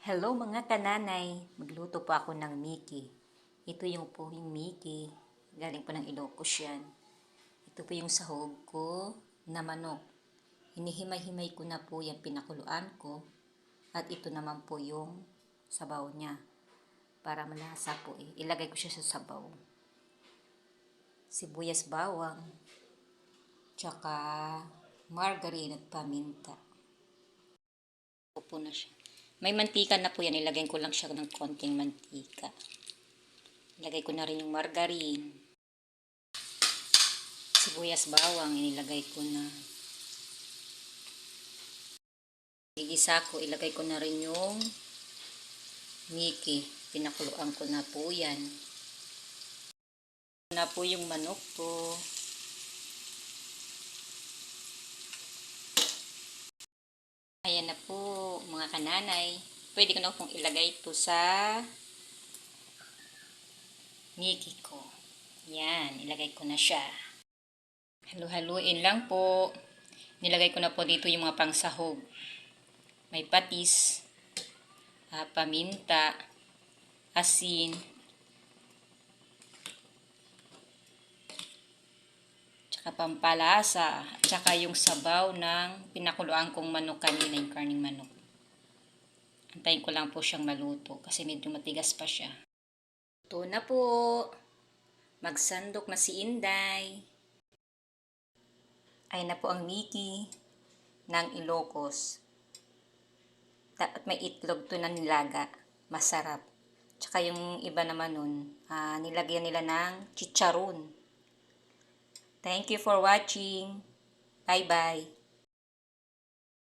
Hello mga kananay, magluto po ako ng Miki. Ito yung po yung Miki, galing po ng Ilocos yan. Ito po yung sahog ko na manok. Hinihimay-himay ko na po yung pinakuluan ko at ito naman po yung sabaw niya. Para malasa po ilagay ko siya sa sabaw. Sibuyas bawang, tsaka margarine at paminta. Po na siya. May mantika na po yan. Ilagay ko lang siya ng konting mantika. Ilagay ko na rin yung margarine. Sibuyas bawang. Inilagay ko na. Igisa ko. Ilagay ko na rin yung Miki. Pinakuluan ko na po yan. Na po yung manok ko. Ayan na po mga kananay. Pwede ko na pong ilagay ito sa Miki ko. Yan, ilagay ko na siya. Halu-haluin lang po. Nilagay ko na po dito yung mga pangsahog. May patis, paminta, asin, tsaka pampalasa, tsaka yung sabaw ng pinakuluan kong manok kanina, yung karning manok. Antayin ko lang po siyang maluto kasi medyo matigas pa siya. Ito na po. Magsandok na si Inday. Ayan na po ang Miki ng Ilocos. At may itlog to na nilaga. Masarap. Tsaka yung iba naman nun, nilagyan nila ng chicharon. Thank you for watching. Bye-bye.